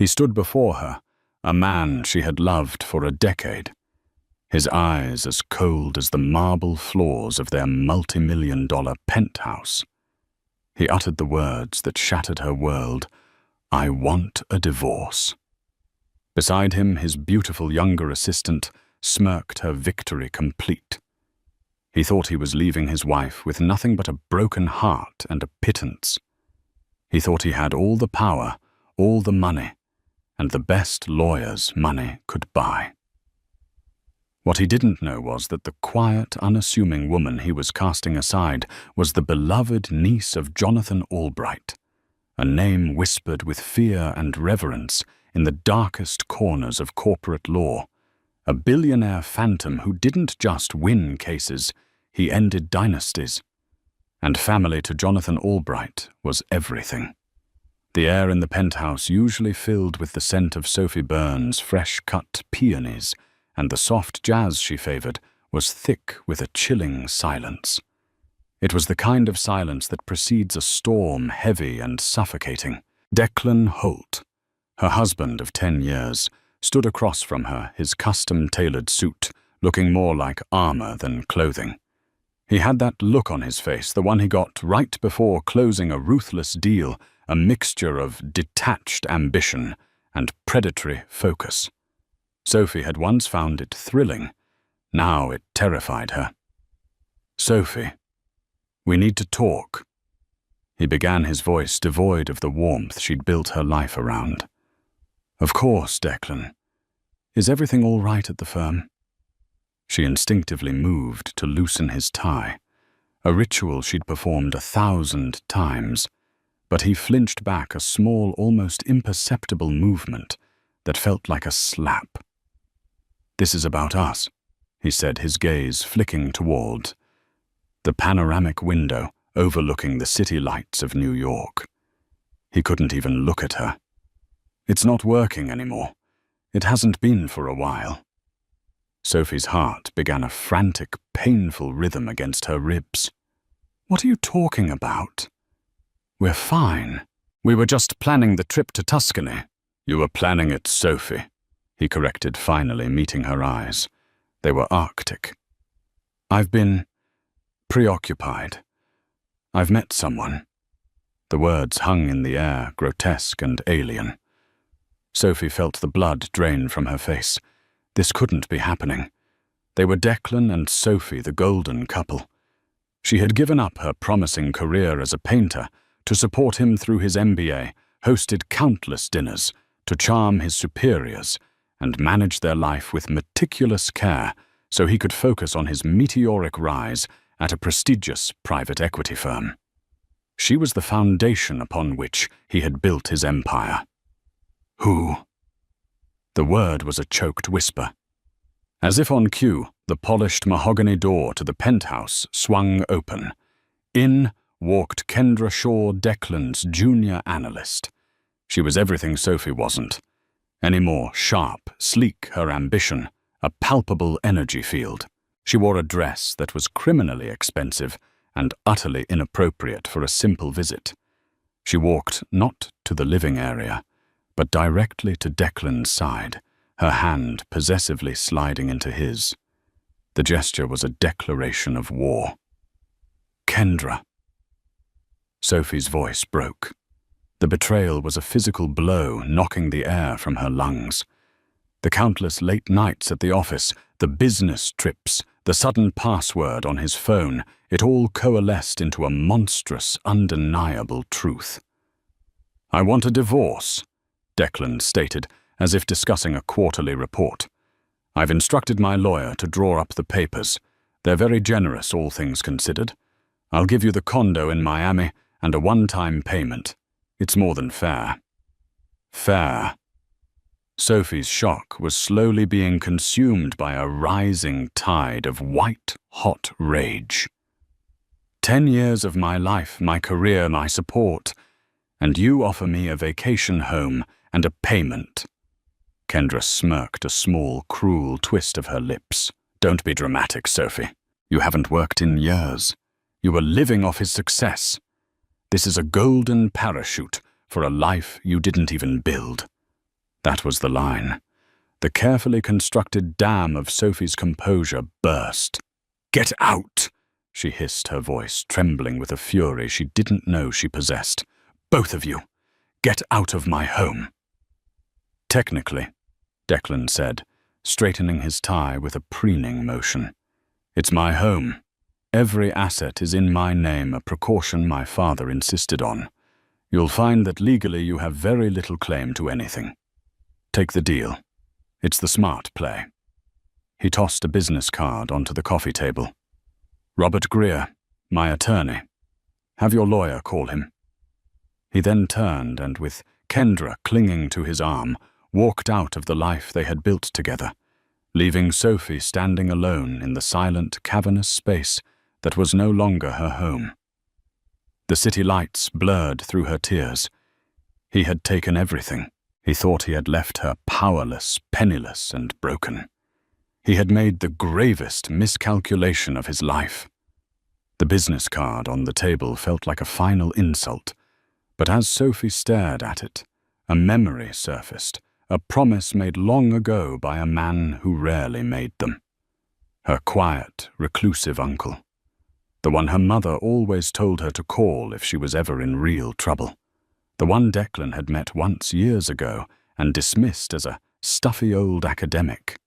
He stood before her, a man she had loved for a decade, his eyes as cold as the marble floors of their multi-million-dollar penthouse. He uttered the words that shattered her world, "I want a divorce." Beside him, his beautiful younger assistant smirked her victory complete. He thought he was leaving his wife with nothing but a broken heart and a pittance. He thought he had all the power, all the money, and the best lawyers money could buy. What he didn't know was that the quiet, unassuming woman he was casting aside was the beloved niece of Jonathan Albright, a name whispered with fear and reverence in the darkest corners of corporate law, a billionaire phantom who didn't just win cases, he ended dynasties. And family to Jonathan Albright was everything. The air in the penthouse, usually filled with the scent of Sophie Byrne's fresh-cut peonies, and the soft jazz she favored, was thick with a chilling silence. It was the kind of silence that precedes a storm, heavy and suffocating. Declan Holt, her husband of 10 years, stood across from her, his custom-tailored suit, looking more like armor than clothing. He had that look on his face, the one he got right before closing a ruthless deal, a mixture of detached ambition and predatory focus. Sophie had once found it thrilling. Now it terrified her. "Sophie, we need to talk." He began, his voice devoid of the warmth she'd built her life around. "Of course, Declan. Is everything all right at the firm?" She instinctively moved to loosen his tie, a ritual she'd performed 1,000 times, but he flinched back, a small, almost imperceptible movement that felt like a slap. "This is about us," he said, his gaze flicking toward the panoramic window overlooking the city lights of New York. He couldn't even look at her. "It's not working anymore. It hasn't been for a while." Sophie's heart began a frantic, painful rhythm against her ribs. "What are you talking about?" "We're fine. We were just planning the trip to Tuscany." "You were planning it, Sophie," he corrected, finally meeting her eyes. They were arctic. "I've been preoccupied. I've met someone." The words hung in the air, grotesque and alien. Sophie felt the blood drain from her face. This couldn't be happening. They were Declan and Sophie, the golden couple. She had given up her promising career as a painter to support him through his MBA, hosted countless dinners, to charm his superiors, and manage their life with meticulous care so he could focus on his meteoric rise at a prestigious private equity firm. She was the foundation upon which he had built his empire. "Who?" The word was a choked whisper. As if on cue, the polished mahogany door to the penthouse swung open. In walked Kendra Shaw, Declan's junior analyst. She was everything Sophie wasn't. Any more sharp, sleek her ambition, a palpable energy field. She wore a dress that was criminally expensive and utterly inappropriate for a simple visit. She walked not to the living area, but directly to Declan's side, her hand possessively sliding into his. The gesture was a declaration of war. "Kendra." Sophie's voice broke. The betrayal was a physical blow, knocking the air from her lungs. The countless late nights at the office, the business trips, the sudden password on his phone, it all coalesced into a monstrous, undeniable truth. "I want a divorce," Declan stated, as if discussing a quarterly report. "I've instructed my lawyer to draw up the papers. They're very generous, all things considered. I'll give you the condo in Miami and a one-time payment. It's more than fair." Fair. Sophie's shock was slowly being consumed by a rising tide of white-hot rage. 10 years of my life, my career, my support, and you offer me a vacation home and a payment. Kendra smirked, a small, cruel twist of her lips. "Don't be dramatic, Sophie. You haven't worked in years. You were living off his success. This is a golden parachute for a life you didn't even build." That was the line. The carefully constructed dam of Sophie's composure burst. "Get out!" she hissed, her voice trembling with a fury she didn't know she possessed. "Both of you, get out of my home." "Technically," Declan said, straightening his tie with a preening motion. "It's my home. Every asset is in my name, a precaution my father insisted on. You'll find that legally you have very little claim to anything. Take the deal. It's the smart play." He tossed a business card onto the coffee table. "Robert Greer, my attorney. Have your lawyer call him." He then turned and, with Kendra clinging to his arm, walked out of the life they had built together, leaving Sophie standing alone in the silent, cavernous space that was no longer her home. The city lights blurred through her tears. He had taken everything. He thought he had left her powerless, penniless, and broken. He had made the gravest miscalculation of his life. The business card on the table felt like a final insult, but as Sophie stared at it, a memory surfaced, a promise made long ago by a man who rarely made them. Her quiet, reclusive uncle. The one her mother always told her to call if she was ever in real trouble. The one Declan had met once years ago and dismissed as a stuffy old academic.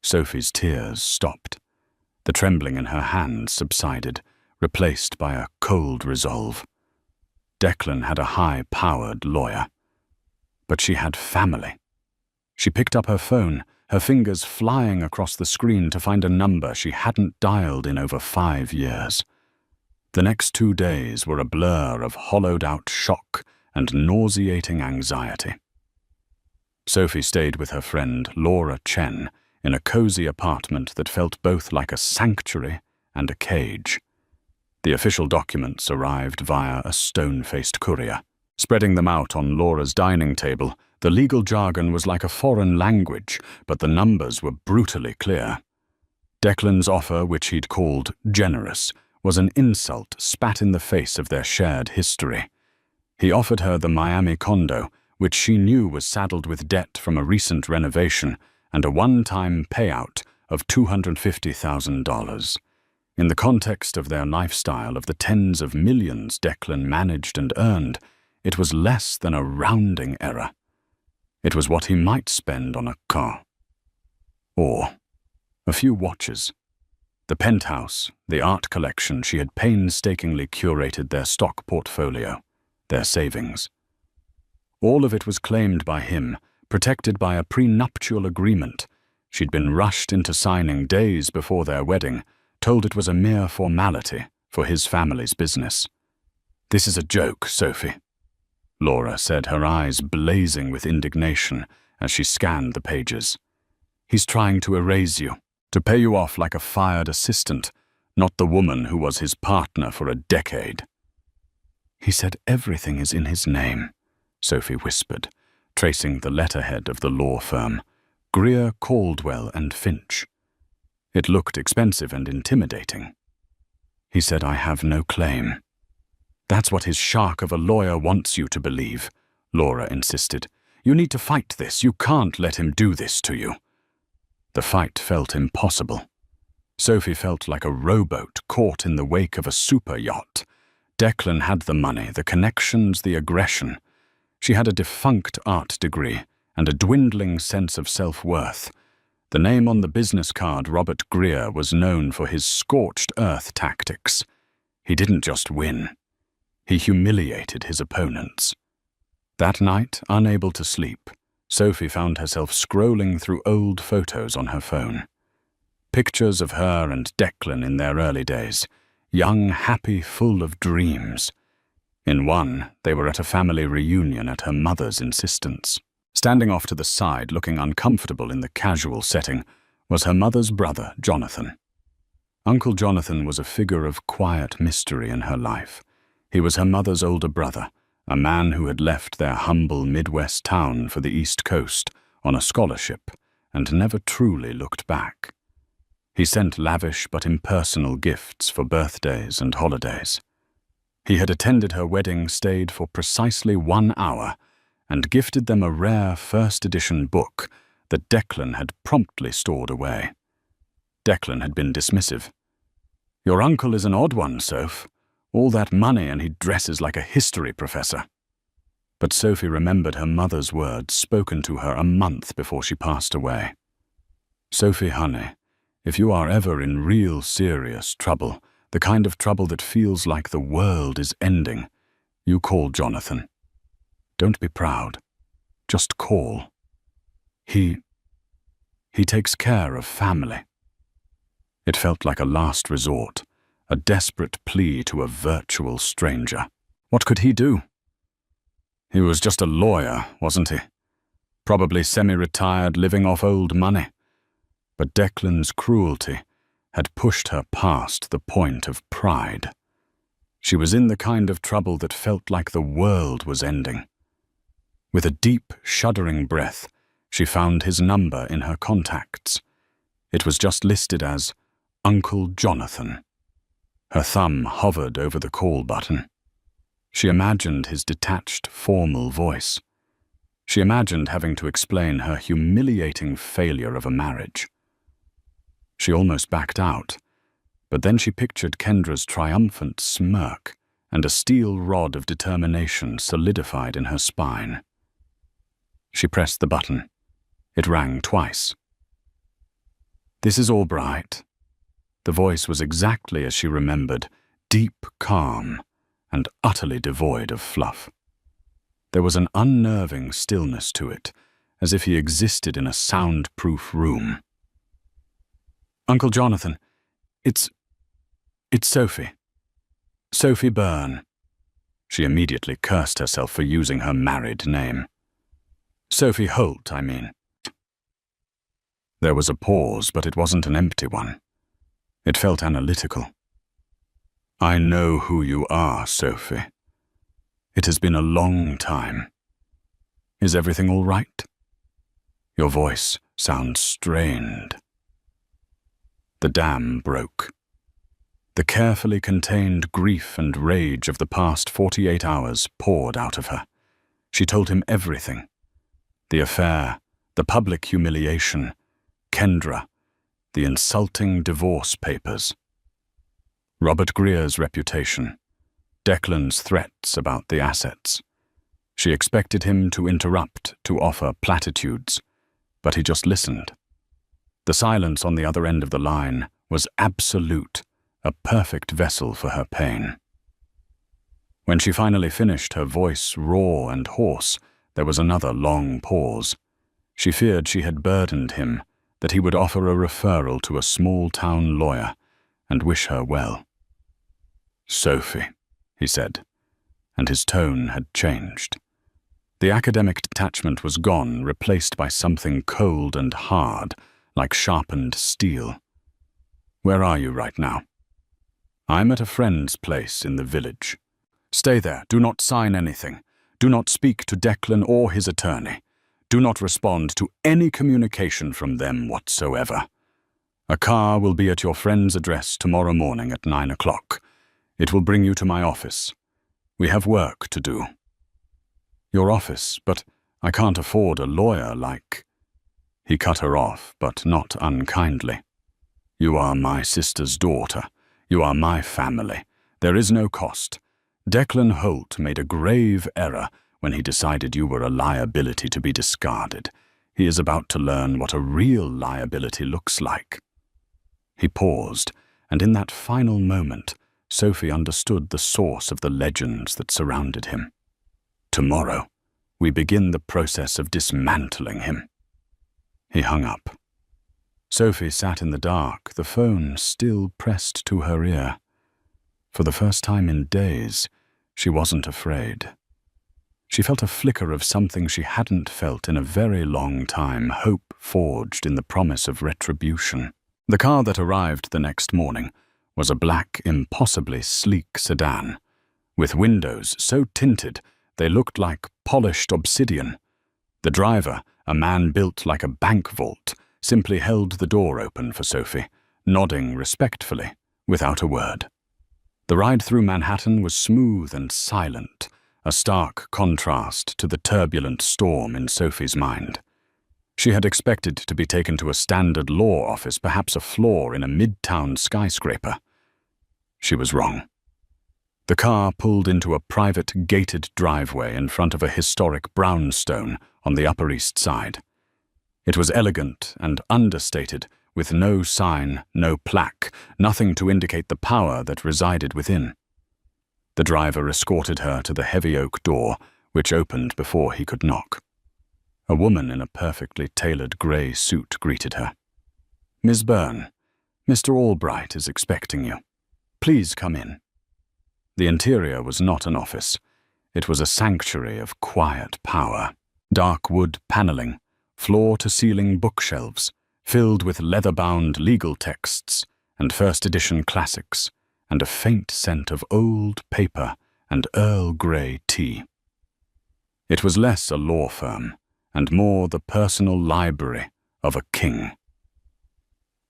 Sophie's tears stopped. The trembling in her hands subsided, replaced by a cold resolve. Declan had a high-powered lawyer. But she had family. She picked up her phone, her fingers flying across the screen to find a number she hadn't dialed in over 5 years. The next 2 days were a blur of hollowed-out shock and nauseating anxiety. Sophie stayed with her friend Laura Chen in a cozy apartment that felt both like a sanctuary and a cage. The official documents arrived via a stone-faced courier. Spreading them out on Laura's dining table, the legal jargon was like a foreign language, but the numbers were brutally clear. Declan's offer, which he'd called generous, was an insult spat in the face of their shared history. He offered her the Miami condo, which she knew was saddled with debt from a recent renovation, and a one-time payout of $250,000. In the context of their lifestyle of the tens of millions Declan managed and earned, it was less than a rounding error. It was what he might spend on a car. Or a few watches. The penthouse, the art collection, she had painstakingly curated their stock portfolio, their savings. All of it was claimed by him, protected by a prenuptial agreement. She'd been rushed into signing days before their wedding, told it was a mere formality for his family's business. "This is a joke, Sophie," Laura said, her eyes blazing with indignation as she scanned the pages. "He's trying to erase you, to pay you off like a fired assistant, not the woman who was his partner for a decade." "He said everything is in his name," Sophie whispered, tracing the letterhead of the law firm, Greer, Caldwell and Finch. It looked expensive and intimidating. "He said I have no claim." "That's what his shark of a lawyer wants you to believe," Laura insisted. "You need to fight this. You can't let him do this to you." The fight felt impossible. Sophie felt like a rowboat caught in the wake of a super yacht. Declan had the money, the connections, the aggression. She had a defunct art degree and a dwindling sense of self-worth. The name on the business card, Robert Greer, was known for his scorched earth tactics. He didn't just win. He humiliated his opponents. That night, unable to sleep, Sophie found herself scrolling through old photos on her phone. Pictures of her and Declan in their early days, young, happy, full of dreams. In one, they were at a family reunion at her mother's insistence. Standing off to the side, looking uncomfortable in the casual setting, was her mother's brother, Jonathan. Uncle Jonathan was a figure of quiet mystery in her life. He was her mother's older brother, a man who had left their humble Midwest town for the East Coast on a scholarship and never truly looked back. He sent lavish but impersonal gifts for birthdays and holidays. He had attended her wedding, stayed for precisely 1 hour, and gifted them a rare first-edition book that Declan had promptly stored away. Declan had been dismissive. "Your uncle is an odd one, Soph. All that money and he dresses like a history professor." But Sophie remembered her mother's words spoken to her a month before she passed away. "Sophie, honey, if you are ever in real serious trouble, the kind of trouble that feels like the world is ending, you call Jonathan. Don't be proud. Just call. He takes care of family." It felt like a last resort, a desperate plea to a virtual stranger. What could he do? He was just a lawyer, wasn't he? Probably semi-retired, living off old money. But Declan's cruelty had pushed her past the point of pride. She was in the kind of trouble that felt like the world was ending. With a deep, shuddering breath, she found his number in her contacts. It was just listed as Uncle Jonathan. Her thumb hovered over the call button. She imagined his detached, formal voice. She imagined having to explain her humiliating failure of a marriage. She almost backed out, but then she pictured Kendra's triumphant smirk, and a steel rod of determination solidified in her spine. She pressed the button. It rang twice. "This is Albright." The voice was exactly as she remembered, deep calm and utterly devoid of fluff. There was an unnerving stillness to it, as if he existed in a soundproof room. "Uncle Jonathan, it's Sophie. Sophie Byrne." She immediately cursed herself for using her married name. "Sophie Holt, I mean." There was a pause, but it wasn't an empty one. It felt analytical. "I know who you are, Sophie. It has been a long time. Is everything all right? Your voice sounds strained." The dam broke. The carefully contained grief and rage of the past 48 hours poured out of her. She told him everything. The affair, the public humiliation, Kendra, the insulting divorce papers. Robert Greer's reputation, Declan's threats about the assets. She expected him to interrupt, to offer platitudes, but he just listened. The silence on the other end of the line was absolute, a perfect vessel for her pain. When she finally finished, her voice raw and hoarse, there was another long pause. She feared she had burdened him, that he would offer a referral to a small-town lawyer and wish her well. "Sophie," he said, and his tone had changed. The academic detachment was gone, replaced by something cold and hard, like sharpened steel. "Where are you right now?" "I'm at a friend's place in the village." "Stay there. Do not sign anything. Do not speak to Declan or his attorney. Do not respond to any communication from them whatsoever. A car will be at your friend's address tomorrow morning at 9 o'clock. It will bring you to my office. We have work to do." "Your office? But I can't afford a lawyer like—" He cut her off, but not unkindly. "You are my sister's daughter. You are my family. There is no cost. Declan Holt made a grave error when he decided you were a liability to be discarded. He is about to learn what a real liability looks like." He paused, and in that final moment, Sophie understood the source of the legends that surrounded him. "Tomorrow, we begin the process of dismantling him." He hung up. Sophie sat in the dark, the phone still pressed to her ear. For the first time in days, she wasn't afraid. She felt a flicker of something she hadn't felt in a very long time, hope forged in the promise of retribution. The car that arrived the next morning was a black, impossibly sleek sedan, with windows so tinted they looked like polished obsidian. The driver, a man built like a bank vault, simply held the door open for Sophie, nodding respectfully, without a word. The ride through Manhattan was smooth and silent, a stark contrast to the turbulent storm in Sophie's mind. She had expected to be taken to a standard law office, perhaps a floor in a midtown skyscraper. She was wrong. The car pulled into a private gated driveway in front of a historic brownstone on the Upper East Side. It was elegant and understated, with no sign, no plaque, nothing to indicate the power that resided within. The driver escorted her to the heavy oak door, which opened before he could knock. A woman in a perfectly tailored grey suit greeted her. "Miss Byrne, Mr. Albright is expecting you. Please come in." The interior was not an office. It was a sanctuary of quiet power. Dark wood paneling, floor-to-ceiling bookshelves, filled with leather-bound legal texts and first-edition classics, and a faint scent of old paper and Earl Grey tea. It was less a law firm, and more the personal library of a king.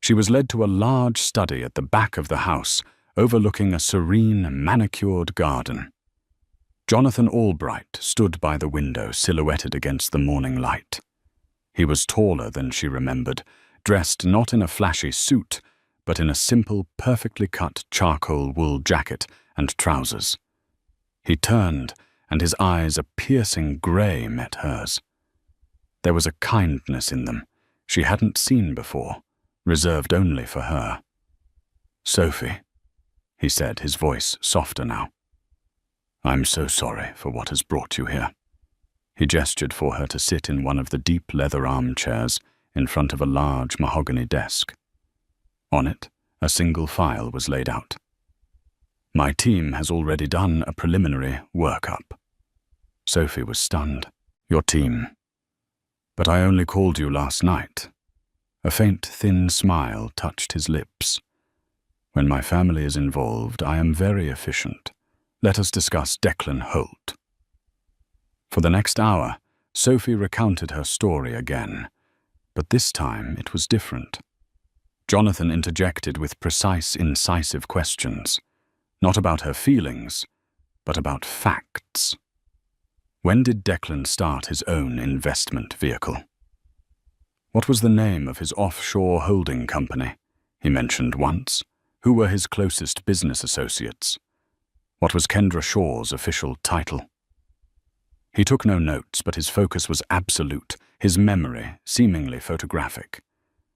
She was led to a large study at the back of the house, overlooking a serene, manicured garden. Jonathan Albright stood by the window, silhouetted against the morning light. He was taller than she remembered, dressed not in a flashy suit, but in a simple, perfectly cut charcoal wool jacket and trousers. He turned, and his eyes, a piercing grey, met hers. There was a kindness in them she hadn't seen before, reserved only for her. "Sophie," he said, his voice softer now. "I'm so sorry for what has brought you here." He gestured for her to sit in one of the deep leather armchairs in front of a large mahogany desk. On it, a single file was laid out. "My team has already done a preliminary workup." Sophie was stunned. "Your team? But I only called you last night." A faint, thin smile touched his lips. "When my family is involved, I am very efficient. Let us discuss Declan Holt." For the next hour, Sophie recounted her story again, but this time it was different. Jonathan interjected with precise, incisive questions, not about her feelings, but about facts. When did Declan start his own investment vehicle? What was the name of his offshore holding company? He mentioned once. Who were his closest business associates? What was Kendra Shaw's official title? He took no notes, but his focus was absolute, his memory seemingly photographic.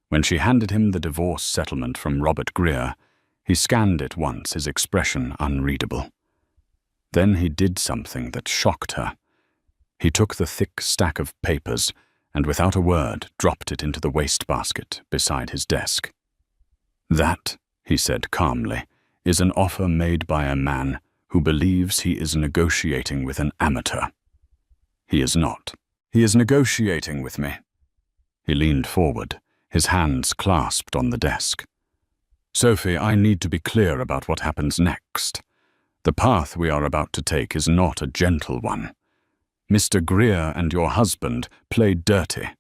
When she handed him the divorce settlement from Robert Greer, he scanned it once, his expression unreadable. Then he did something that shocked her. He took the thick stack of papers and without a word dropped it into the wastebasket beside his desk. "That," he said calmly, "is an offer made by a man who believes he is negotiating with an amateur. He is not. He is negotiating with me." He leaned forward, his hands clasped on the desk. "Sophie, I need to be clear about what happens next. The path we are about to take is not a gentle one. Mr. Greer and your husband play dirty.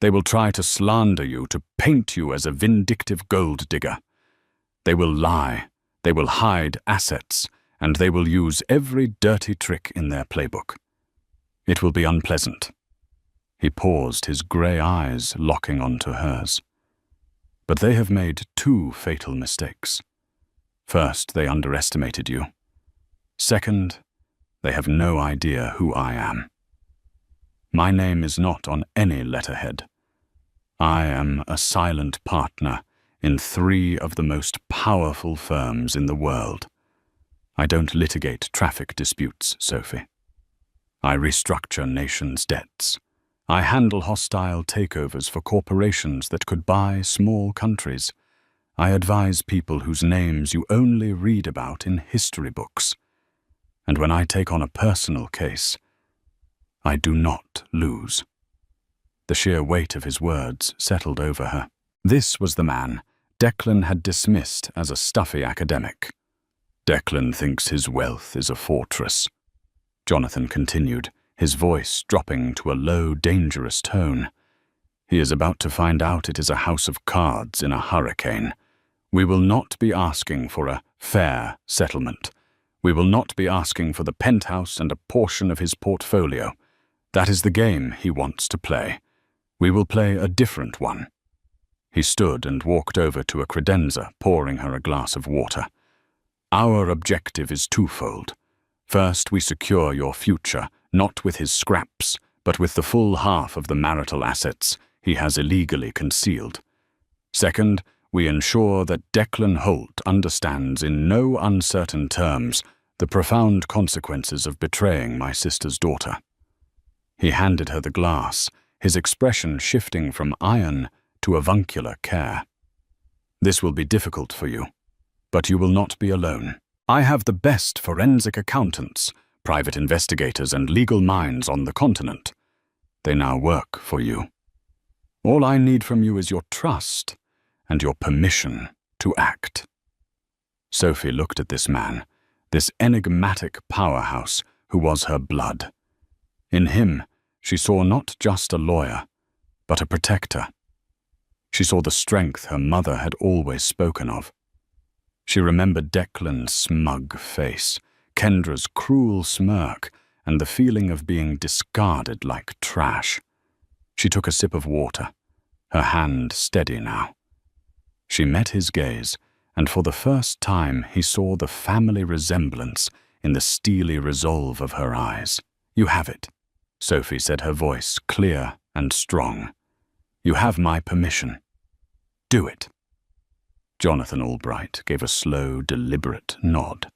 They will try to slander you, to paint you as a vindictive gold digger. They will lie, they will hide assets, and they will use every dirty trick in their playbook. It will be unpleasant." He paused, his grey eyes locking onto hers. "But they have made two fatal mistakes. First, they underestimated you. Second, they have no idea who I am. My name is not on any letterhead. I am a silent partner in 3 of the most powerful firms in the world. I don't litigate traffic disputes, Sophie. I restructure nations' debts. I handle hostile takeovers for corporations that could buy small countries. I advise people whose names you only read about in history books. And when I take on a personal case, I do not lose." The sheer weight of his words settled over her. This was the man Declan had dismissed as a stuffy academic. "Declan thinks his wealth is a fortress," Jonathan continued, his voice dropping to a low, dangerous tone. "He is about to find out it is a house of cards in a hurricane. We will not be asking for a fair settlement. We will not be asking for the penthouse and a portion of his portfolio. That is the game he wants to play. We will play a different one." He stood and walked over to a credenza, pouring her a glass of water. "Our objective is twofold. First, we secure your future, not with his scraps, but with the full half of the marital assets he has illegally concealed. Second, we ensure that Declan Holt understands in no uncertain terms the profound consequences of betraying my sister's daughter." He handed her the glass, his expression shifting from iron to avuncular care. "This will be difficult for you, but you will not be alone. I have the best forensic accountants, private investigators, and legal minds on the continent. They now work for you. All I need from you is your trust and your permission to act." Sophie looked at this man, this enigmatic powerhouse who was her blood. In him, she saw not just a lawyer, but a protector. She saw the strength her mother had always spoken of. She remembered Declan's smug face, Kendra's cruel smirk, and the feeling of being discarded like trash. She took a sip of water, her hand steady now. She met his gaze, and for the first time he saw the family resemblance in the steely resolve of her eyes. "You have it," Sophie said, her voice clear and strong. "You have my permission. Do it." Jonathan Albright gave a slow, deliberate nod.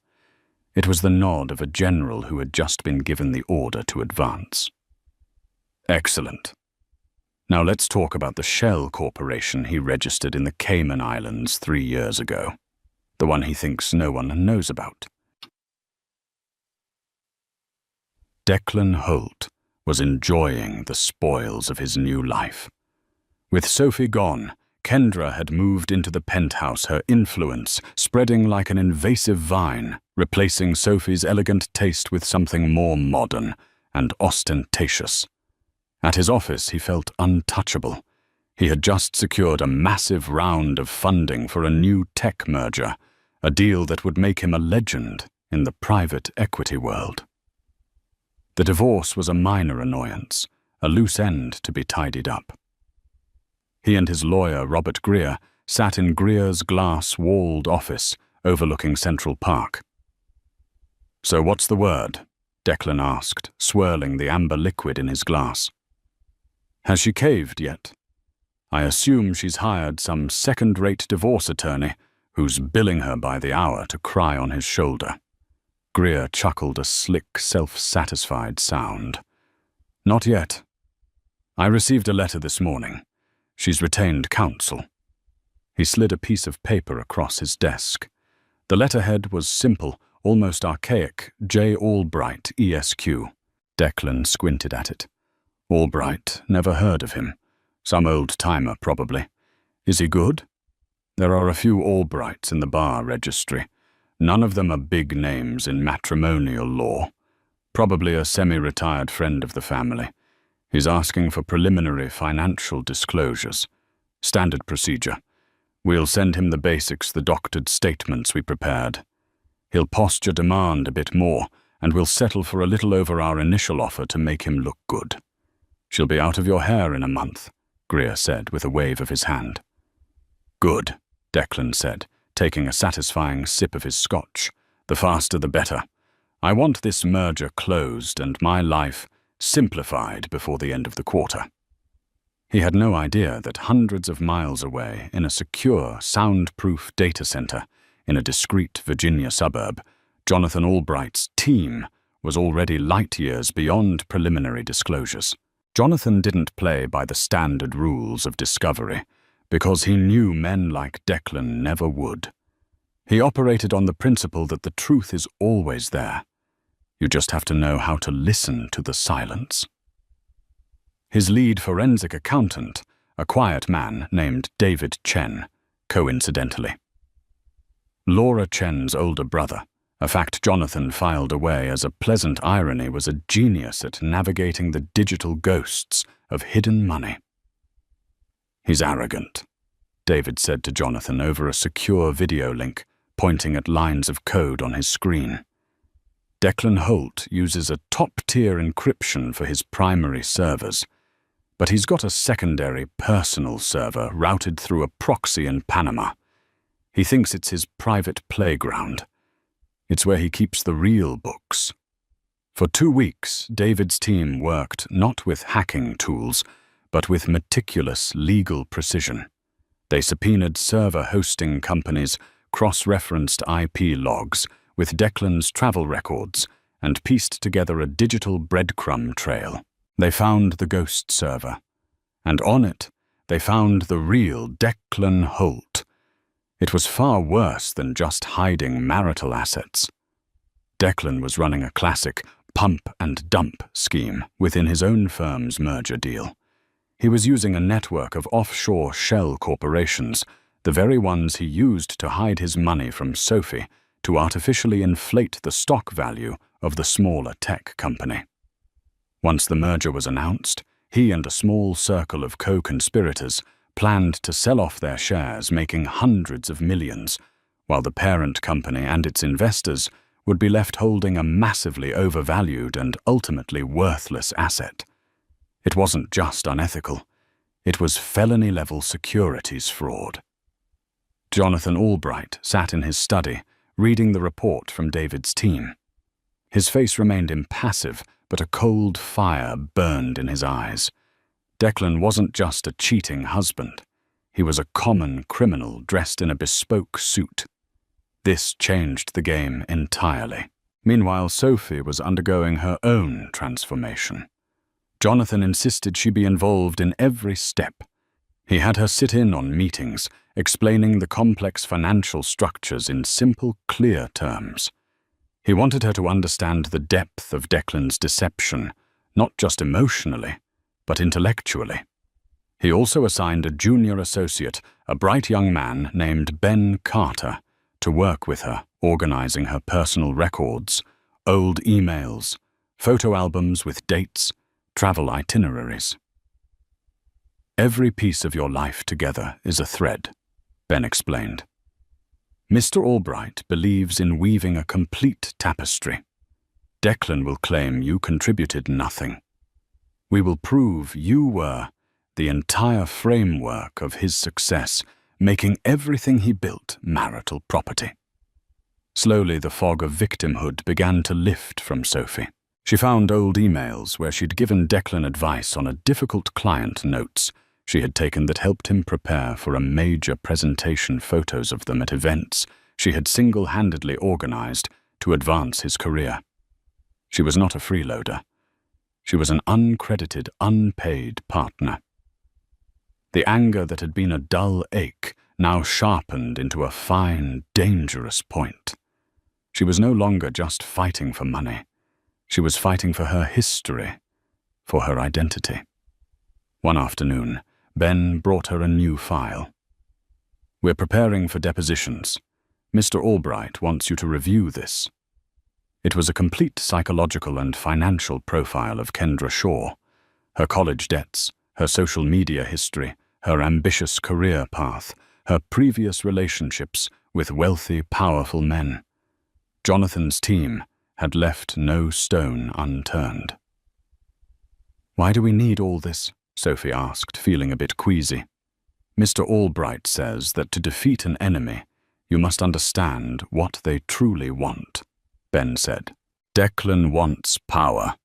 It was the nod of a general who had just been given the order to advance. "Excellent. Now let's talk about the shell corporation he registered in the Cayman Islands 3 years ago. The one he thinks no one knows about." Declan Holt was enjoying the spoils of his new life. With Sophie gone, Kendra had moved into the penthouse, her influence spreading like an invasive vine, replacing Sophie's elegant taste with something more modern and ostentatious. At his office, he felt untouchable. He had just secured a massive round of funding for a new tech merger, a deal that would make him a legend in the private equity world. The divorce was a minor annoyance, a loose end to be tidied up. He and his lawyer, Robert Greer, sat in Greer's glass-walled office overlooking Central Park. "So what's the word?" Declan asked, swirling the amber liquid in his glass. "Has she caved yet? I assume she's hired some second-rate divorce attorney who's billing her by the hour to cry on his shoulder." Greer chuckled a slick, self-satisfied sound. "Not yet. I received a letter this morning. She's retained counsel." He slid a piece of paper across his desk. The letterhead was simple, almost archaic, J. Albright, ESQ. Declan squinted at it. "Albright, never heard of him. Some old-timer, probably. Is he good?" "There are a few Albrights in the bar registry. None of them are big names in matrimonial law. Probably a semi-retired friend of the family. He's asking for preliminary financial disclosures. Standard procedure. We'll send him the basics, the doctored statements we prepared. He'll posture demand a bit more, and we'll settle for a little over our initial offer to make him look good." "She'll be out of your hair in a month," Greer said with a wave of his hand. "Good," Declan said, taking a satisfying sip of his scotch. "The faster the better. I want this merger closed and my life simplified before the end of the quarter." He had no idea that hundreds of miles away, in a secure, soundproof data center in a discreet Virginia suburb, Jonathan Albright's team was already light years beyond preliminary disclosures. Jonathan didn't play by the standard rules of discovery, because he knew men like Declan never would. He operated on the principle that the truth is always there. You just have to know how to listen to the silence. His lead forensic accountant, a quiet man named David Chen, coincidentally. Laura Chen's older brother, a fact Jonathan filed away as a pleasant irony, was a genius at navigating the digital ghosts of hidden money. "He's arrogant," David said to Jonathan over a secure video link, pointing at lines of code on his screen. Declan Holt uses a top-tier encryption for his primary servers, but he's got a secondary personal server routed through a proxy in Panama. He thinks it's his private playground. It's where he keeps the real books. For 2 weeks, David's team worked not with hacking tools, but with meticulous legal precision. They subpoenaed server hosting companies, cross-referenced IP logs with Declan's travel records, and pieced together a digital breadcrumb trail. They found the ghost server, and on it, they found the real Declan Holt. It was far worse than just hiding marital assets. Declan was running a classic pump and dump scheme within his own firm's merger deal. He was using a network of offshore shell corporations, the very ones he used to hide his money from Sophie, to artificially inflate the stock value of the smaller tech company. Once the merger was announced, he and a small circle of co-conspirators planned to sell off their shares, making hundreds of millions, while the parent company and its investors would be left holding a massively overvalued and ultimately worthless asset. It wasn't just unethical. It was felony-level securities fraud. Jonathan Albright sat in his study, reading the report from David's team. His face remained impassive, but a cold fire burned in his eyes. Declan wasn't just a cheating husband. He was a common criminal dressed in a bespoke suit. This changed the game entirely. Meanwhile, Sophie was undergoing her own transformation. Jonathan insisted she be involved in every step. He had her sit in on meetings, explaining the complex financial structures in simple, clear terms. He wanted her to understand the depth of Declan's deception, not just emotionally, but intellectually. He also assigned a junior associate, a bright young man named Ben Carter, to work with her, organizing her personal records, old emails, photo albums with dates, travel itineraries. Every piece of your life together is a thread, Ben explained. Mr. Albright believes in weaving a complete tapestry. Declan will claim you contributed nothing. We will prove you were the entire framework of his success, making everything he built marital property. Slowly, the fog of victimhood began to lift from Sophie. She found old emails where she'd given Declan advice on a difficult client notes she had taken that helped him prepare for a major presentation, photos of them at events she had single-handedly organized to advance his career. She was not a freeloader. She was an uncredited, unpaid partner. The anger that had been a dull ache now sharpened into a fine, dangerous point. She was no longer just fighting for money. She was fighting for her history, for her identity. One afternoon, Ben brought her a new file. We're preparing for depositions. Mr. Albright wants you to review this. It was a complete psychological and financial profile of Kendra Shaw, her college debts, her social media history, her ambitious career path, her previous relationships with wealthy, powerful men. Jonathan's team had left no stone unturned. "Why do we need all this?" Sophie asked, feeling a bit queasy. "Mr. Albright says that to defeat an enemy, you must understand what they truly want," Ben said. "Declan wants power.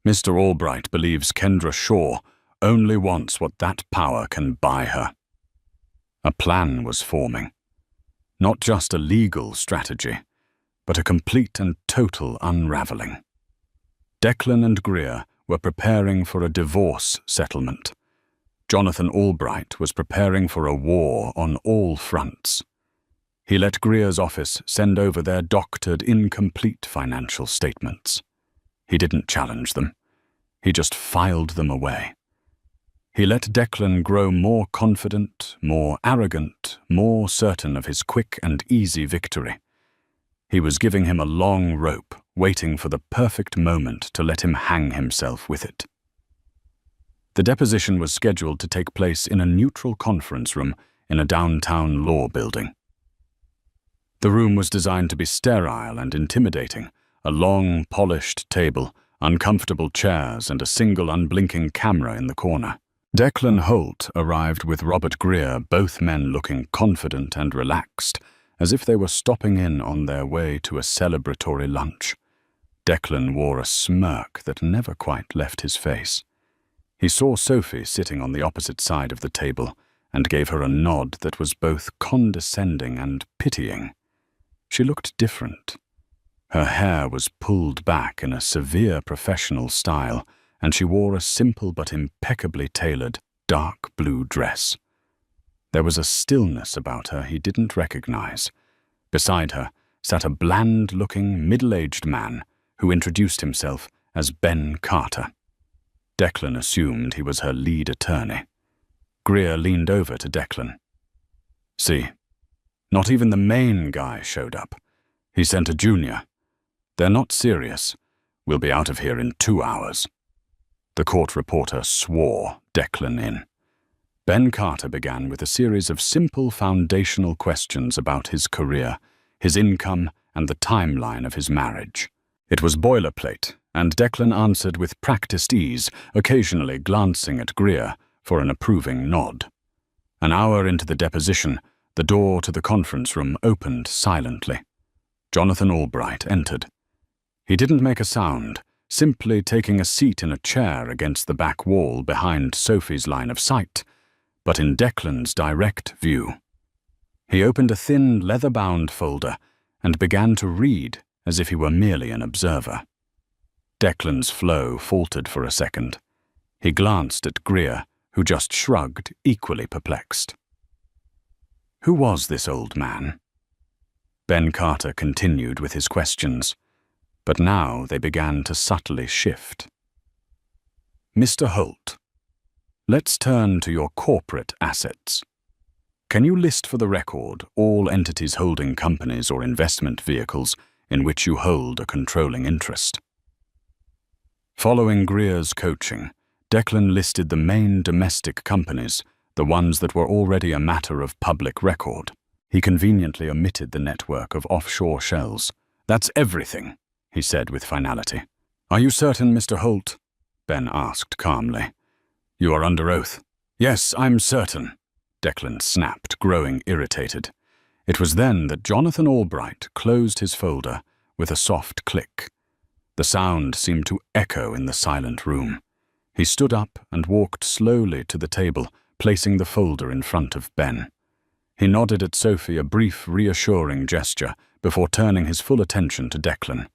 Mr. Albright believes Kendra Shaw only wants what that power can buy her." A plan was forming. Not just a legal strategy, but a complete and total unraveling. Declan and Greer were preparing for a divorce settlement. Jonathan Albright was preparing for a war on all fronts. He let Greer's office send over their doctored, incomplete financial statements. He didn't challenge them. He just filed them away. He let Declan grow more confident, more arrogant, more certain of his quick and easy victory. He was giving him a long rope, waiting for the perfect moment to let him hang himself with it. The deposition was scheduled to take place in a neutral conference room in a downtown law building. The room was designed to be sterile and intimidating, a long, polished table, uncomfortable chairs, and a single unblinking camera in the corner. Declan Holt arrived with Robert Greer, both men looking confident and relaxed, as if they were stopping in on their way to a celebratory lunch. Declan wore a smirk that never quite left his face. He saw Sophie sitting on the opposite side of the table and gave her a nod that was both condescending and pitying. She looked different. Her hair was pulled back in a severe professional style, and she wore a simple but impeccably tailored dark blue dress. There was a stillness about her he didn't recognize. Beside her sat a bland-looking, middle-aged man who introduced himself as Ben Carter. Declan assumed he was her lead attorney. Greer leaned over to Declan. "See, not even the main guy showed up. He sent a junior. They're not serious. We'll be out of here in 2 hours." The court reporter swore Declan in. Ben Carter began with a series of simple foundational questions about his career, his income, and the timeline of his marriage. It was boilerplate, and Declan answered with practiced ease, occasionally glancing at Greer for an approving nod. An hour into the deposition, the door to the conference room opened silently. Jonathan Albright entered. He didn't make a sound, simply taking a seat in a chair against the back wall behind Sophie's line of sight, but in Declan's direct view. He opened a thin, leather-bound folder and began to read as if he were merely an observer. Declan's flow faltered for a second. He glanced at Greer, who just shrugged, equally perplexed. Who was this old man? Ben Carter continued with his questions, but now they began to subtly shift. Mr. Holt, let's turn to your corporate assets. Can you list for the record all entities holding companies or investment vehicles in which you hold a controlling interest? Following Greer's coaching, Declan listed the main domestic companies, the ones that were already a matter of public record. He conveniently omitted the network of offshore shells. That's everything, he said with finality. Are you certain, Mr. Holt? Ben asked calmly. You are under oath. Yes, I'm certain, Declan snapped, growing irritated. It was then that Jonathan Albright closed his folder with a soft click. The sound seemed to echo in the silent room. He stood up and walked slowly to the table, placing the folder in front of Ben. He nodded at Sophie a brief, reassuring gesture before turning his full attention to Declan.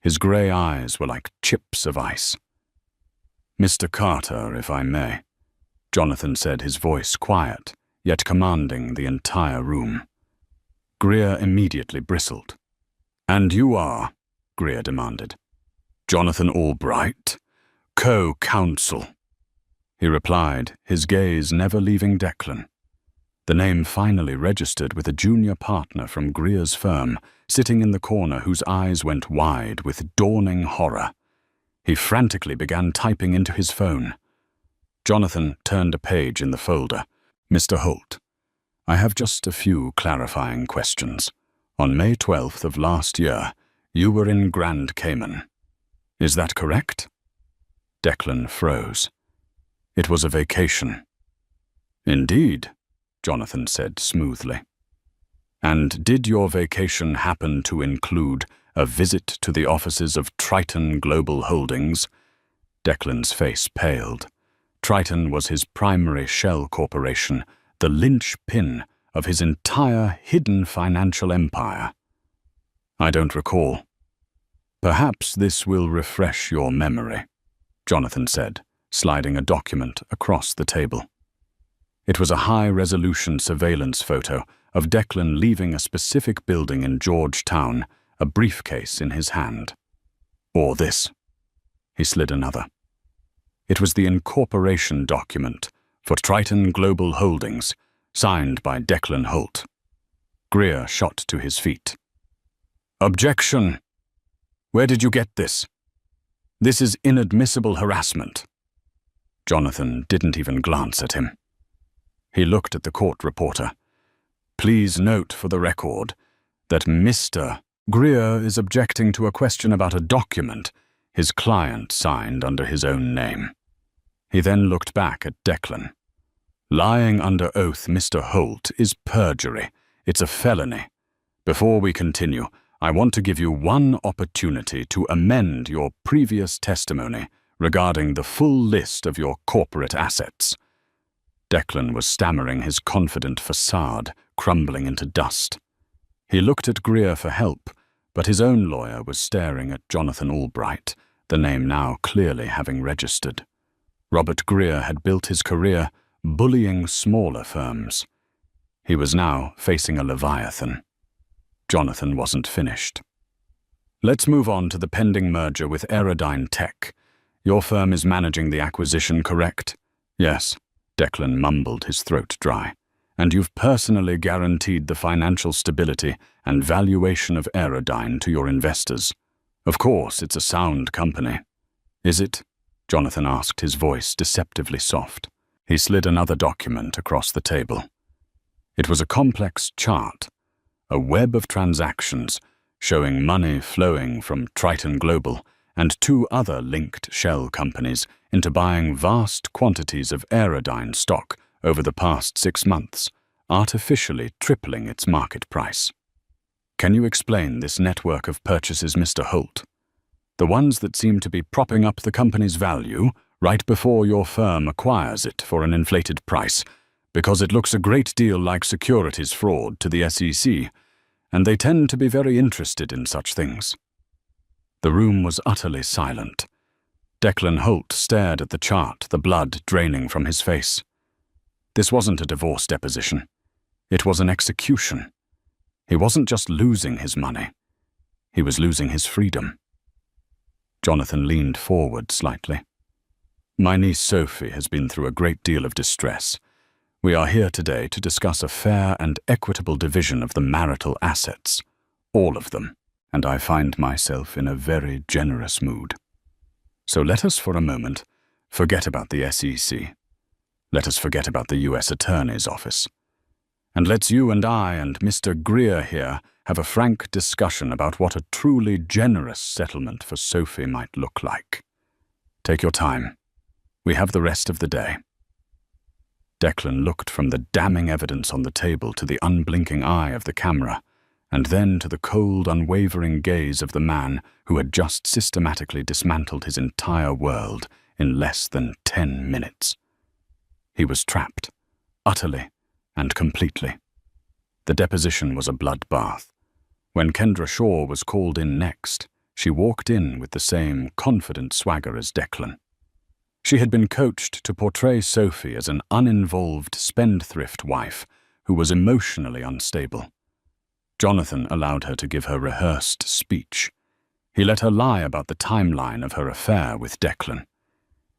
His grey eyes were like chips of ice. Mr. Carter, if I may, Jonathan said, his voice quiet, yet commanding the entire room. Greer immediately bristled. And you are, Greer demanded. Jonathan Albright, co-counsel, he replied, his gaze never leaving Declan. The name finally registered with a junior partner from Greer's firm, sitting in the corner whose eyes went wide with dawning horror. He frantically began typing into his phone. Jonathan turned a page in the folder. Mr. Holt, I have just a few clarifying questions. On May 12th of last year, you were in Grand Cayman. Is that correct? Declan froze. It was a vacation. Indeed, Jonathan said smoothly. And did your vacation happen to include a visit to the offices of Triton Global Holdings? Declan's face paled. Triton was his primary shell corporation, the linchpin of his entire hidden financial empire. I don't recall. Perhaps this will refresh your memory, Jonathan said, sliding a document across the table. It was a high-resolution surveillance photo of Declan leaving a specific building in Georgetown, a briefcase in his hand. Or this. He slid another. It was the incorporation document for Triton Global Holdings, signed by Declan Holt. Greer shot to his feet. Objection! Where did you get this? This is inadmissible harassment. Jonathan didn't even glance at him. He looked at the court reporter. Please note for the record that Mr. Greer is objecting to a question about a document his client signed under his own name. He then looked back at Declan. Lying under oath, Mr. Holt, is perjury. It's a felony. Before we continue, I want to give you one opportunity to amend your previous testimony regarding the full list of your corporate assets. Declan was stammering, his confident facade crumbling into dust. He looked at Greer for help, but his own lawyer was staring at Jonathan Albright, the name now clearly having registered. Robert Greer had built his career bullying smaller firms. He was now facing a leviathan. Jonathan wasn't finished. Let's move on to the pending merger with Aerodyne Tech. Your firm is managing the acquisition, correct? Yes, Declan mumbled, his throat dry. And you've personally guaranteed the financial stability and valuation of Aerodyne to your investors. Of course, it's a sound company. Is it? Jonathan asked, his voice deceptively soft. He slid another document across the table. It was a complex chart, a web of transactions showing money flowing from Triton Global and two other linked shell companies into buying vast quantities of Aerodyne stock over the past 6 months, artificially tripling its market price. Can you explain this network of purchases, Mr. Holt? The ones that seem to be propping up the company's value right before your firm acquires it for an inflated price, because it looks a great deal like securities fraud to the SEC, and they tend to be very interested in such things. The room was utterly silent. Declan Holt stared at the chart, the blood draining from his face. This wasn't a divorce deposition. It was an execution. He wasn't just losing his money. He was losing his freedom. Jonathan leaned forward slightly. My niece Sophie has been through a great deal of distress. We are here today to discuss a fair and equitable division of the marital assets, all of them, and I find myself in a very generous mood. So let us for a moment forget about the SEC. Let us forget about the U.S. Attorney's Office. And let's you and I and Mr. Greer here have a frank discussion about what a truly generous settlement for Sophie might look like. Take your time. We have the rest of the day. Declan looked from the damning evidence on the table to the unblinking eye of the camera, and then to the cold, unwavering gaze of the man who had just systematically dismantled his entire world in less than 10 minutes. He was trapped, utterly and completely. The deposition was a bloodbath. When Kendra Shaw was called in next, she walked in with the same confident swagger as Declan. She had been coached to portray Sophie as an uninvolved spendthrift wife who was emotionally unstable. Jonathan allowed her to give her rehearsed speech. He let her lie about the timeline of her affair with Declan.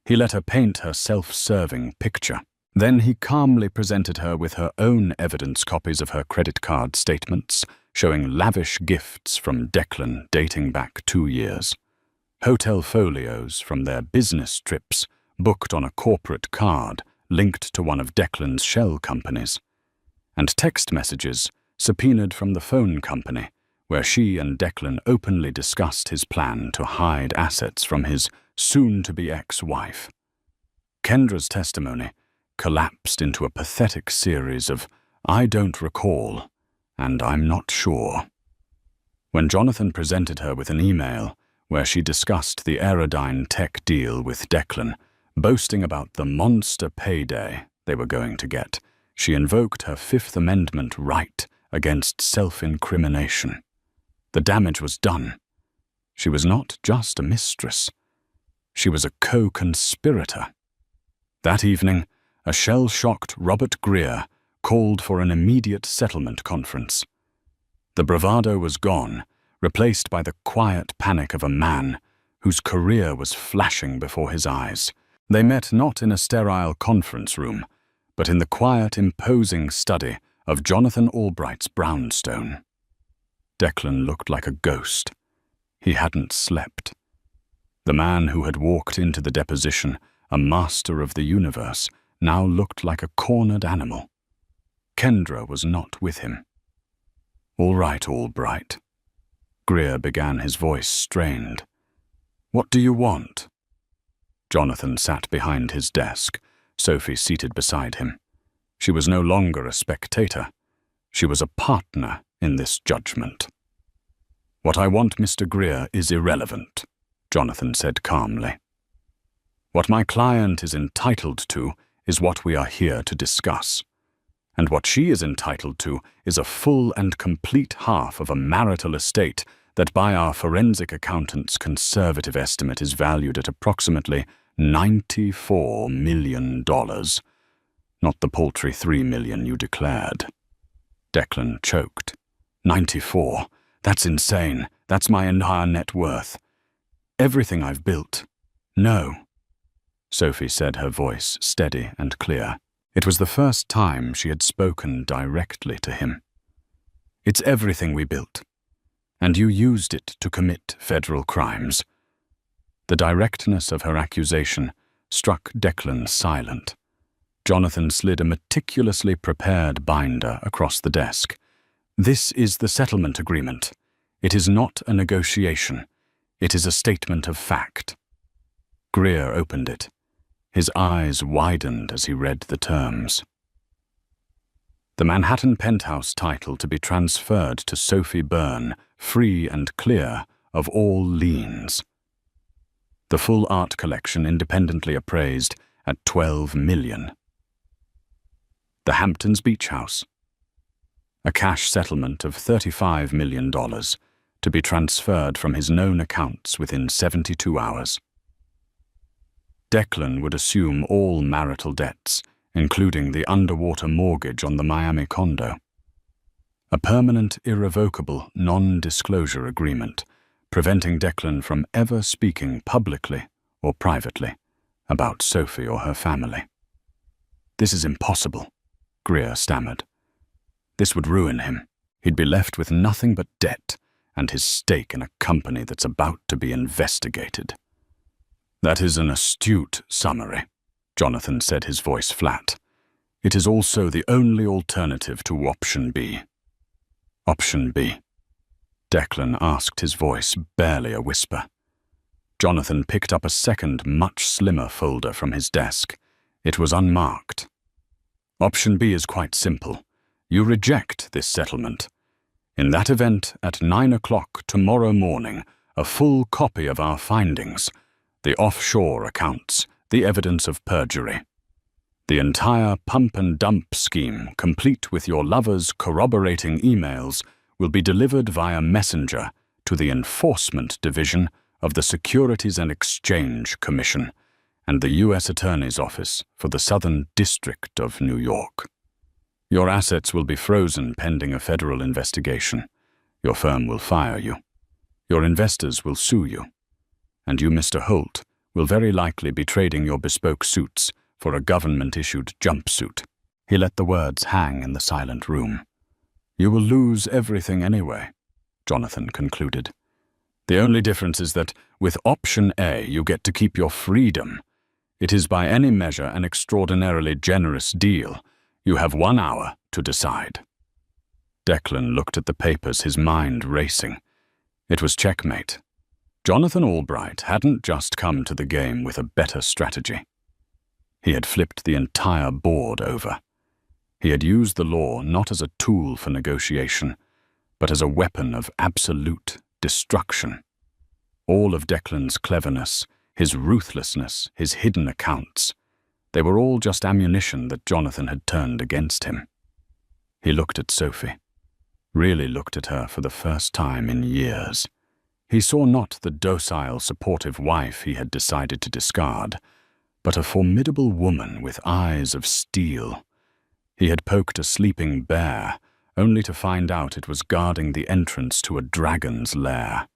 He let her paint her self-serving picture. Then he calmly presented her with her own evidence copies of her credit card statements, showing lavish gifts from Declan dating back 2 years. Hotel folios from their business trips, booked on a corporate card linked to one of Declan's shell companies. And text messages subpoenaed from the phone company, where she and Declan openly discussed his plan to hide assets from his soon-to-be ex-wife. Kendra's testimony collapsed into a pathetic series of "I don't recall" and "I'm not sure." When Jonathan presented her with an email where she discussed the Aerodyne Tech deal with Declan, boasting about the monster payday they were going to get, she invoked her Fifth Amendment right against self-incrimination. The damage was done. She was not just a mistress. She was a co-conspirator. That evening, a shell-shocked Robert Greer called for an immediate settlement conference. The bravado was gone, replaced by the quiet panic of a man whose career was flashing before his eyes. They met not in a sterile conference room, but in the quiet, imposing study of Jonathan Albright's brownstone. Declan looked like a ghost. He hadn't slept. The man who had walked into the deposition, a master of the universe, now looked like a cornered animal. Kendra was not with him. "All right, Albright." Greer began, his voice strained. "What do you want?" Jonathan sat behind his desk, Sophie seated beside him. She was no longer a spectator. She was a partner in this judgment. "What I want, Mr. Greer, is irrelevant," Jonathan said calmly. "What my client is entitled to is what we are here to discuss. And what she is entitled to is a full and complete half of a marital estate that by our forensic accountant's conservative estimate is valued at approximately $94 million. Not the paltry $3 million you declared." Declan choked. 94. That's insane. That's my entire net worth. Everything I've built. No. Sophie said, her voice steady and clear. It was the first time she had spoken directly to him. "It's everything we built. And you used it to commit federal crimes." The directness of her accusation struck Declan silent. Jonathan slid a meticulously prepared binder across the desk. "This is the settlement agreement. It is not a negotiation. It is a statement of fact." Greer opened it. His eyes widened as he read the terms. The Manhattan penthouse title to be transferred to Sophie Byrne, free and clear of all liens. The full art collection independently appraised at $12 million. The Hamptons Beach House. A cash settlement of $35 million to be transferred from his known accounts within 72 hours. Declan would assume all marital debts, including the underwater mortgage on the Miami condo. A permanent, irrevocable, non-disclosure agreement, preventing Declan from ever speaking publicly or privately about Sophie or her family. "This is impossible," Greer stammered. "This would ruin him. He'd be left with nothing but debt and his stake in a company that's about to be investigated." "That is an astute summary," Jonathan said, his voice flat. "It is also the only alternative to option B." "Option B?" Declan asked, his voice barely a whisper. Jonathan picked up a second, much slimmer folder from his desk. It was unmarked. "Option B is quite simple. You reject this settlement. In that event, at 9 o'clock tomorrow morning, a full copy of our findings, the offshore accounts, the evidence of perjury, the entire pump and dump scheme, complete with your lover's corroborating emails, will be delivered via messenger to the Enforcement Division of the Securities and Exchange Commission and the U.S. Attorney's Office for the Southern District of New York. Your assets will be frozen pending a federal investigation. Your firm will fire you. Your investors will sue you. And you, Mr. Holt, will very likely be trading your bespoke suits for a government-issued jumpsuit." He let the words hang in the silent room. "You will lose everything anyway," Jonathan concluded. "The only difference is that, with option A, you get to keep your freedom. It is by any measure an extraordinarily generous deal. You have 1 hour to decide." Declan looked at the papers, his mind racing. It was checkmate. Jonathan Albright hadn't just come to the game with a better strategy. He had flipped the entire board over. He had used the law not as a tool for negotiation, but as a weapon of absolute destruction. All of Declan's cleverness, his ruthlessness, his hidden accounts, they were all just ammunition that Jonathan had turned against him. He looked at Sophie, really looked at her for the first time in years. He saw not the docile, supportive wife he had decided to discard, but a formidable woman with eyes of steel. He had poked a sleeping bear, only to find out it was guarding the entrance to a dragon's lair.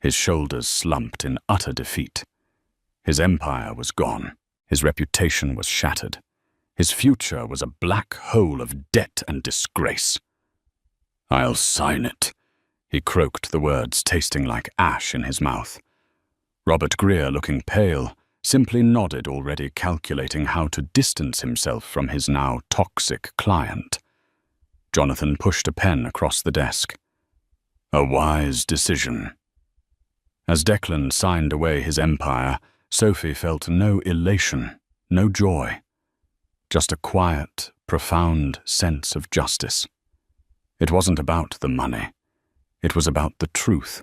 His shoulders slumped in utter defeat. His empire was gone. His reputation was shattered. His future was a black hole of debt and disgrace. "I'll sign it," he croaked, the words tasting like ash in his mouth. Robert Greer, looking pale, simply nodded, already calculating how to distance himself from his now toxic client. Jonathan pushed a pen across the desk. A wise decision. As Declan signed away his empire, Sophie felt no elation, no joy. Just a quiet, profound sense of justice. It wasn't about the money. It was about the truth.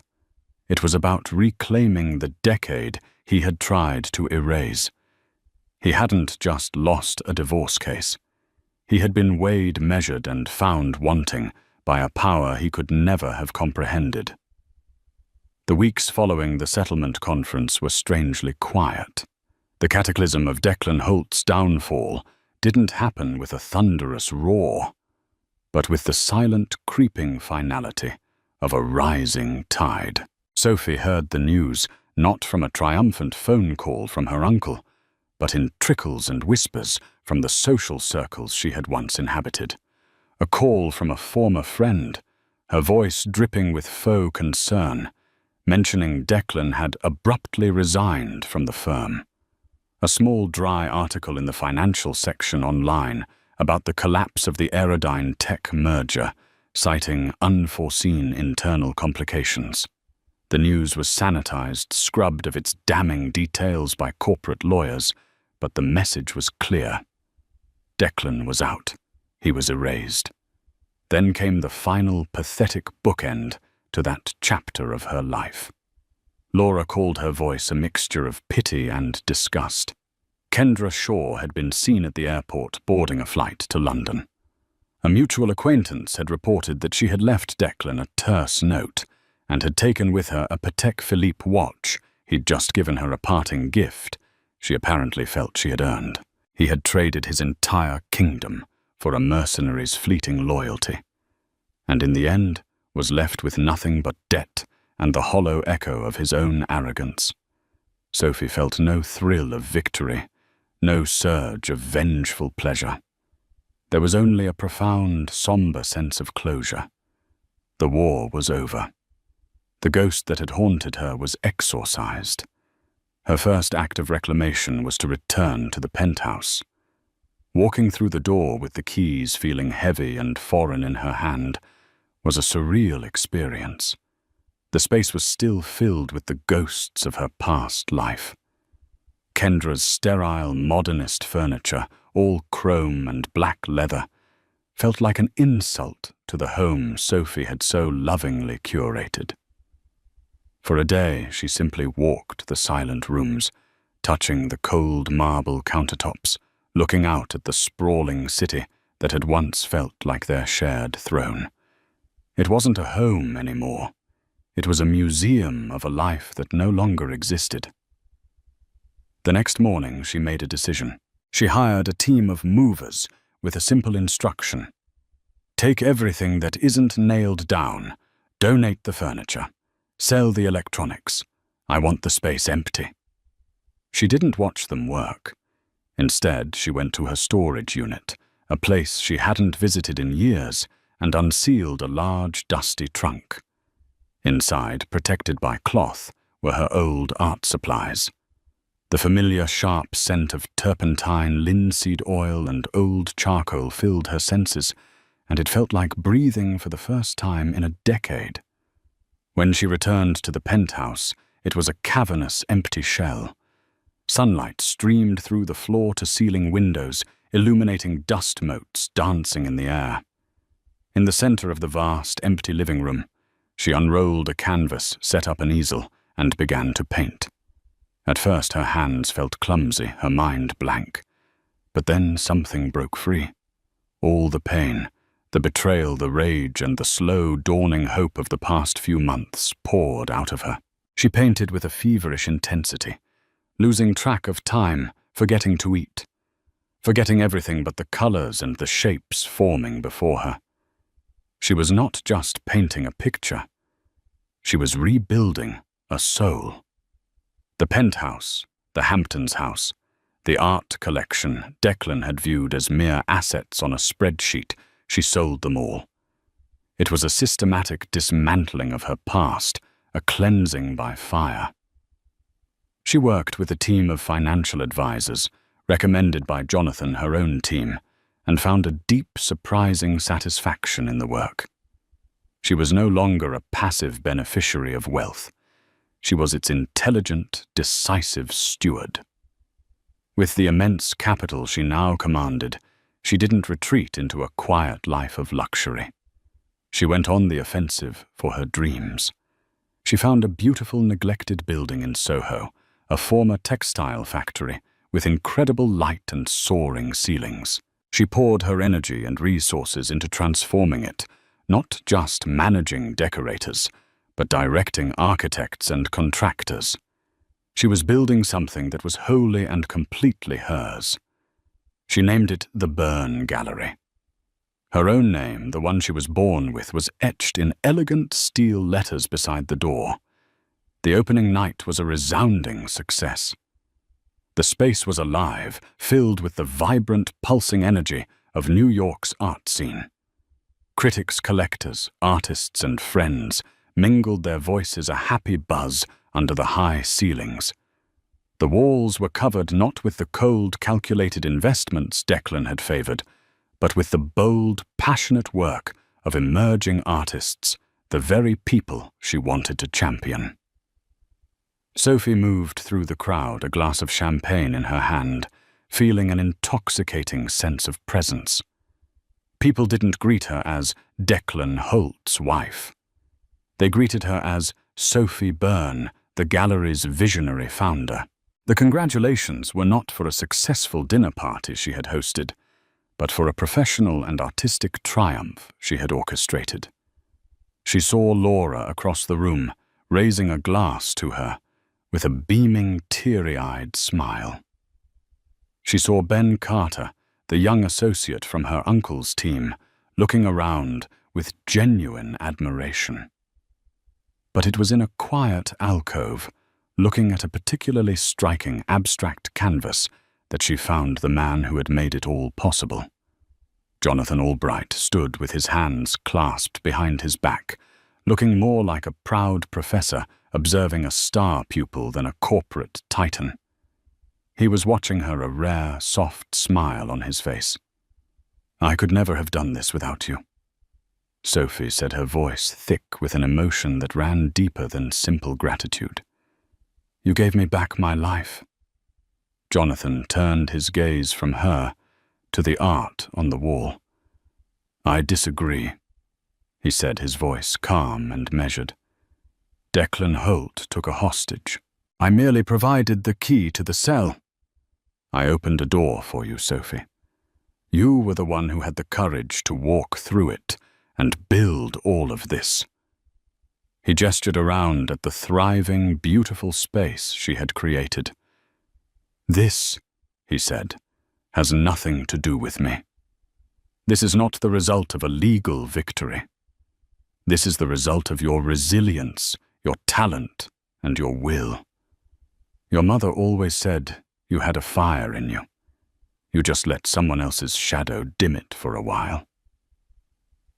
It was about reclaiming the decade he had tried to erase. He hadn't just lost a divorce case. He had been weighed, measured, and found wanting by a power he could never have comprehended. The weeks following the settlement conference were strangely quiet. The cataclysm of Declan Holt's downfall didn't happen with a thunderous roar, but with the silent, creeping finality of a rising tide. Sophie heard the news not from a triumphant phone call from her uncle, but in trickles and whispers from the social circles she had once inhabited. A call from a former friend, her voice dripping with faux concern, mentioning Declan had abruptly resigned from the firm. A small dry article in the financial section online about the collapse of the Aerodyne tech merger, citing unforeseen internal complications. The news was sanitized, scrubbed of its damning details by corporate lawyers, but the message was clear. Declan was out. He was erased. Then came the final pathetic bookend to that chapter of her life. Laura called her voice a mixture of pity and disgust. Kendra Shaw had been seen at the airport boarding a flight to London. A mutual acquaintance had reported that she had left Declan a terse note and had taken with her a Patek Philippe watch he'd just given her a parting gift she apparently felt she had earned. He had traded his entire kingdom for a mercenary's fleeting loyalty, and in the end was left with nothing but debt and the hollow echo of his own arrogance. Sophie felt no thrill of victory, no surge of vengeful pleasure. There was only a profound, somber sense of closure. The war was over. The ghost that had haunted her was exorcised. Her first act of reclamation was to return to the penthouse. Walking through the door with the keys feeling heavy and foreign in her hand was a surreal experience. The space was still filled with the ghosts of her past life. Kendra's sterile, modernist furniture, all chrome and black leather, felt like an insult to the home Sophie had so lovingly curated. For a day, she simply walked the silent rooms, touching the cold marble countertops, looking out at the sprawling city that had once felt like their shared throne. It wasn't a home anymore. It was a museum of a life that no longer existed. The next morning, she made a decision. She hired a team of movers with a simple instruction. Take everything that isn't nailed down, donate the furniture, sell the electronics. I want the space empty. She didn't watch them work. Instead, she went to her storage unit, a place she hadn't visited in years, and unsealed a large, dusty trunk. Inside, protected by cloth, were her old art supplies. The familiar sharp scent of turpentine, linseed oil, and old charcoal filled her senses, and it felt like breathing for the first time in a decade. When she returned to the penthouse, it was a cavernous, empty shell. Sunlight streamed through the floor-to-ceiling windows, illuminating dust motes dancing in the air. In the center of the vast, empty living room, she unrolled a canvas, set up an easel, and began to paint. At first her hands felt clumsy, her mind blank. But then something broke free. All the pain, the betrayal, the rage, and the slow dawning hope of the past few months poured out of her. She painted with a feverish intensity, losing track of time, forgetting to eat, forgetting everything but the colors and the shapes forming before her. She was not just painting a picture. She was rebuilding a soul. The penthouse, the Hamptons house, the art collection Declan had viewed as mere assets on a spreadsheet, she sold them all. It was a systematic dismantling of her past, a cleansing by fire. She worked with a team of financial advisors, recommended by Jonathan, her own team, and found a deep, surprising satisfaction in the work. She was no longer a passive beneficiary of wealth. She was its intelligent, decisive steward. With the immense capital she now commanded, she didn't retreat into a quiet life of luxury. She went on the offensive for her dreams. She found a beautiful, neglected building in Soho, a former textile factory, with incredible light and soaring ceilings. She poured her energy and resources into transforming it, not just managing decorators, but directing architects and contractors. She was building something that was wholly and completely hers. She named it the Byrne Gallery. Her own name, the one she was born with, was etched in elegant steel letters beside the door. The opening night was a resounding success. The space was alive, filled with the vibrant, pulsing energy of New York's art scene. Critics, collectors, artists, and friends mingled their voices a happy buzz under the high ceilings. The walls were covered not with the cold, calculated investments Declan had favored, but with the bold, passionate work of emerging artists, the very people she wanted to champion. Sophie moved through the crowd, a glass of champagne in her hand, feeling an intoxicating sense of presence. People didn't greet her as Declan Holt's wife. They greeted her as Sophie Byrne, the gallery's visionary founder. The congratulations were not for a successful dinner party she had hosted, but for a professional and artistic triumph she had orchestrated. She saw Laura across the room, raising a glass to her, with a beaming, teary-eyed smile. She saw Ben Carter, the young associate from her uncle's team, looking around with genuine admiration. But it was in a quiet alcove, looking at a particularly striking abstract canvas, that she found the man who had made it all possible. Jonathan Albright stood with his hands clasped behind his back, looking more like a proud professor observing a star pupil than a corporate titan. He was watching her, a rare, soft smile on his face. "I could never have done this without you," Sophie said, her voice thick with an emotion that ran deeper than simple gratitude. "You gave me back my life." Jonathan turned his gaze from her to the art on the wall. "I disagree," he said, his voice calm and measured. "Declan Holt took a hostage. I merely provided the key to the cell. I opened a door for you, Sophie. You were the one who had the courage to walk through it and build all of this." He gestured around at the thriving, beautiful space she had created. "This," he said, "has nothing to do with me. This is not the result of a legal victory. This is the result of your resilience, your talent, and your will. Your mother always said you had a fire in you. You just let someone else's shadow dim it for a while."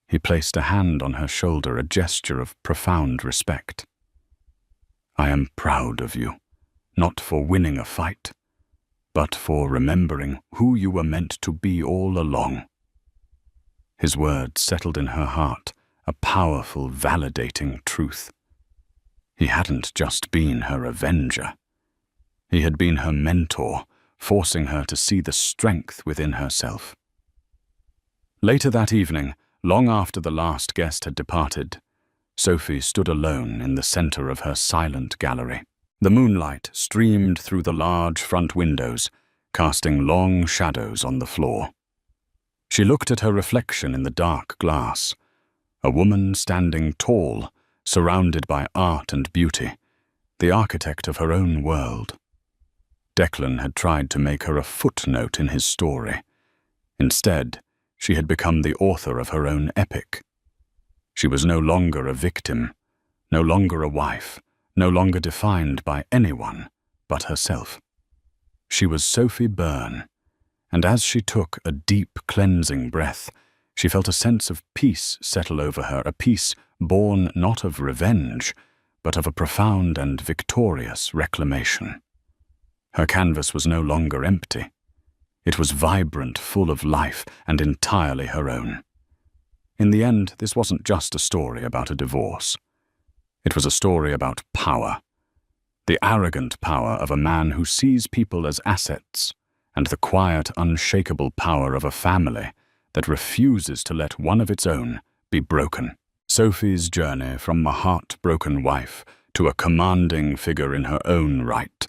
He placed a hand on her shoulder, a gesture of profound respect. "I am proud of you, not for winning a fight, but for remembering who you were meant to be all along." His words settled in her heart, a powerful, validating truth. He hadn't just been her avenger. He had been her mentor, forcing her to see the strength within herself. Later that evening, long after the last guest had departed, Sophie stood alone in the center of her silent gallery. The moonlight streamed through the large front windows, casting long shadows on the floor. She looked at her reflection in the dark glass, a woman standing tall, surrounded by art and beauty, the architect of her own world. Declan had tried to make her a footnote in his story. Instead, she had become the author of her own epic. She was no longer a victim, no longer a wife, no longer defined by anyone but herself. She was Sophie Byrne, and as she took a deep, cleansing breath, she felt a sense of peace settle over her, a peace born not of revenge, but of a profound and victorious reclamation. Her canvas was no longer empty. It was vibrant, full of life, and entirely her own. In the end, this wasn't just a story about a divorce. It was a story about power. The arrogant power of a man who sees people as assets, and the quiet, unshakable power of a family that refuses to let one of its own be broken. Sophie's journey from a heartbroken wife to a commanding figure in her own right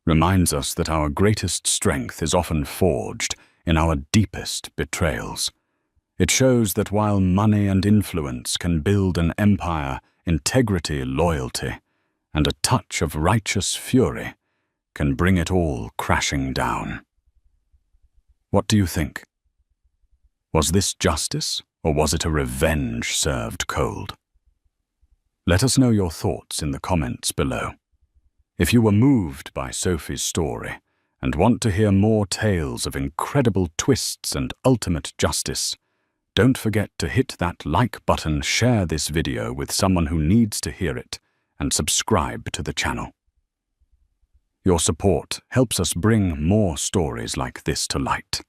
reminds us that our greatest strength is often forged in our deepest betrayals. It shows that while money and influence can build an empire, integrity, loyalty, and a touch of righteous fury can bring it all crashing down. What do you think? Was this justice, or was it a revenge served cold? Let us know your thoughts in the comments below. If you were moved by Sophie's story and want to hear more tales of incredible twists and ultimate justice, don't forget to hit that like button, share this video with someone who needs to hear it, and subscribe to the channel. Your support helps us bring more stories like this to light.